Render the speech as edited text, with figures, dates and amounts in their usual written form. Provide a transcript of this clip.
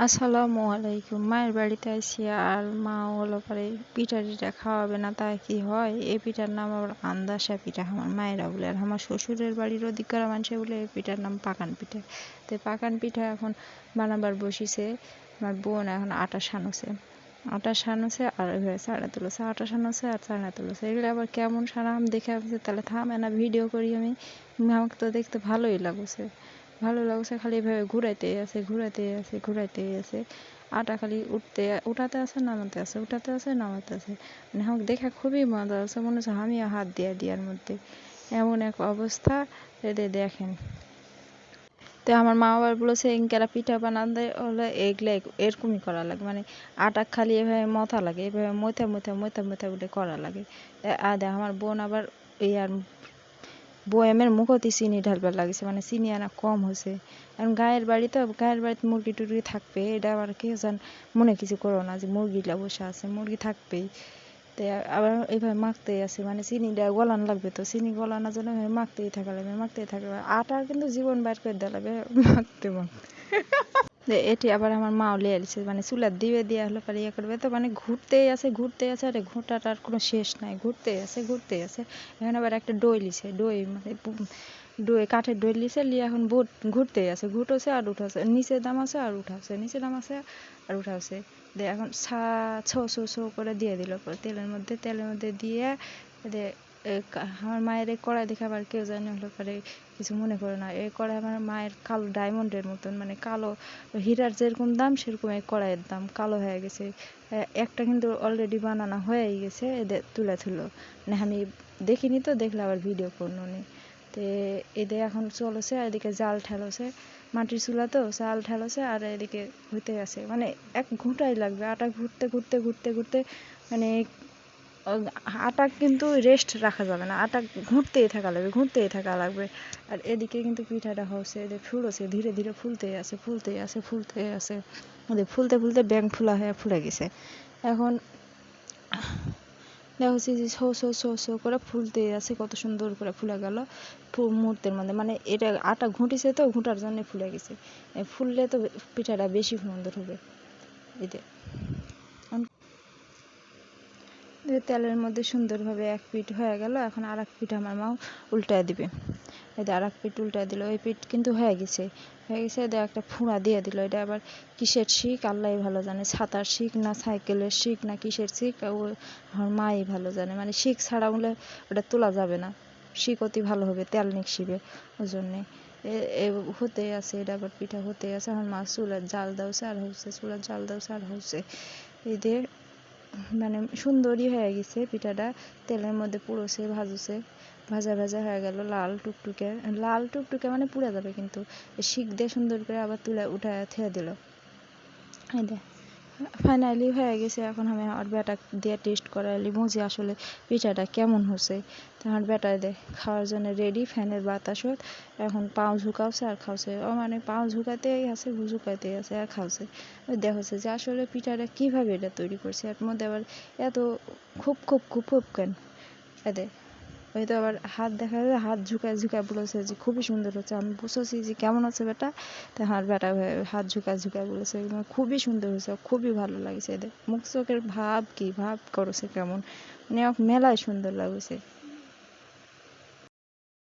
আসসালামু আলাইকুম। মায়ের বাড়িতে আইছি আর মা হলো পরে পিঠা টিঠা খাওয়াবে না, তাই কি হয়। এই পিঠার নাম আবার আন্দাসা পিঠা আমার মায়েরা বলে, আর আমার শ্বশুরের বাড়ির ওদিককার মানুষে বলে এই পিঠার নাম পাকান পিঠা। তো পাকান পিঠা এখন বানাবার বসিছে আমার বোন, এখন আটা সানুছে আর ওইভাবে চাড়া তুলেছে, আটা সানুছে আর চাড়া তুলেছে। এগুলো আবার কেমন সারাম দেখে ভাবছে তাহলে থামে না ভিডিও করি আমি। আমাকে তো দেখতে ভালোই লাগছে খালি এভাবে ঘুরাইতে আছে আটা খালি উঠাতে আছে নামাতে আছে মানে আমাকে দেখা খুবই মজা আছে, মনে হচ্ছে আমিও হাত দিয়ার মধ্যে এমন এক অবস্থা। দেখেন তো আমার মা আবার বলেছে ইনকারা পিঠা বানাতে হলে এগুলো এরকমই করা লাগে, মানে আটা খালি এভাবে মথা লাগে, এভাবে মথা বলে করা লাগে। আর দেখ আমার বোন আবার এই আর বয়ামের মুখতে চিনি ঢালবার লাগছে, মানে চিনি আনা কম হয়েছে। এখন গায়ের বাড়িতে মুরগি টুরগি থাকবে, এটা আবার কেউ জান মনে কিছু করো না যে মুরগিটা বসে আছে, মুরগি থাকবেই। তো আবার এইভাবে মাখতেই আছে, মানে চিনিটা গলান লাগবে, তো চিনি গলানোর জন্য মাখতেই থাকা লাগবে। আটার কিন্তু জীবন বাইর করে দেওয়া লাগবে মাখতে। এটি আবার আমার মাও লিয়ে আসছে, মানে চুলার দিয়ে হলো পরে ইয়ে করবে, তো মানে ঘুরতেই আছে আর ঘুরটাটার কোনো শেষ নাই, ঘুরতেই আছে। এখন আবার একটা দই লিছে, মানে কাঠের দই লিছে লিয়ে এখন ঘুরতেই আছে, ঘুরতেছে আর উঠাছে, নিচে দাম আছে আর উঠাছে। এখন ছো করে দিয়ে দিল তেলের মধ্যে দিয়ে আমার মায়ের এই কড়াই দেখে আবার কেউ জানে হলো পরে কিছু মনে করে না। এই কড়াই আমার মায়ের কালো ডায়মন্ডের মতন, মানে কালো হীরার যেরকম দাম সেরকম এই কড়াইয়ের দাম কালো হয়ে গেছে। একটা কিন্তু অলরেডি বানানো হয়েই গেছে, এদের তুলে মানে আমি দেখিনি, তো দেখলে আবার ভিডিও করলো নি। তো এদের এখন চলেছে, এদিকে জাল ঠেলছে, মাটির চুলা তো জাল ঠেলছে আর এদিকে হইতে আছে, মানে এক ঘন্টাই লাগবে আটা ঘুরতে মানে আটা কিন্তু রেস্ট রাখা যাবে না, আটা ঘুরতেই থাকা লাগবে। আর এদিকে কিন্তু পিঠাটা হচ্ছে, এদের ফুলছে ধীরে ধীরে ফুলতেই আছে ওদের ফুলতে ব্যাং ফুলে গেছে। এখন দেখছি যে শো করে ফুলতেই আছে, কত সুন্দর করে ফুলে গেল মুহূর্তের মধ্যে, মানে এটা আটা ঘুঁটিছে তো ঘুঁটার জন্য ফুলে গেছে। ফুললে তো পিঠাটা বেশি সুন্দর হবে। এতে তেলের মধ্যে সুন্দরভাবে এক পিঠ হয়ে গেল, এখন আর এক পিঠ আমার মা উল্টায় দিবে। এতে আর এক পিঠ উল্টায় দিল, ওই পিঠ কিন্তু হয়ে গেছে এদের একটা ফুঁড়া দিয়ে দিল। এটা আবার কিসের শিক আল্লাহ ভালো জানে, ছাতার শিক না সাইকেলের শিক না কিসের শিক, আমার মাই ভালো জানে, মানে শিক ছাড়া বলে ওটা তোলা যাবে না, শিক অতি ভালো হবে তেল নিকশিবে, ওই জন্যে হতে আছে। এটা আবার পিঠা হতে আছে, আমার মা চুলার জাল দাওছে আর হচ্ছে এদের মানে সুন্দরই হয়ে গেছে পিঠাটা, তেলের মধ্যে পুড়োছে ভাজা হয়ে গেল লাল টুকটুকে মানে পুড়ে যাবে, কিন্তু শিক দিয়ে সুন্দর করে আবার তুলে উঠায় থেয়ে দিল। এই দে ফাইনালি হয়ে গেছে। এখন আমি আমার বেটা দিয়ে টেস্ট করাইলি বুঝি আসলে পিঠাটা কেমন হচ্ছে। তো আমার বেটা দে খাওয়ার জন্য রেডি, ফ্যানের বাতাসত এখন পাও ঝুঁকাওছে আর খাওছে, ও মানে পাও ঝুঁকাতেই আছে আর খাওছে। ওই দেখছে যে আসলে পিঠাটা কিভাবে এটা তৈরি করছে, এর মধ্যে আবার এত খুব কেন এদের। ওই তো আবার হাত দেখা যায়, হাত ঝুঁকায় বলেছে যে খুবই সুন্দর হচ্ছে। আমি বুঝেছি যে কেমন আছে বেটা, তো আমার বেটা হাত ঝুঁকায় বলেছে খুবই সুন্দর হয়েছে, খুবই ভালো লাগছে। এদের মুখ চোখের ভাব করেছে কেমন, মানে মেলায় সুন্দর লাগছে।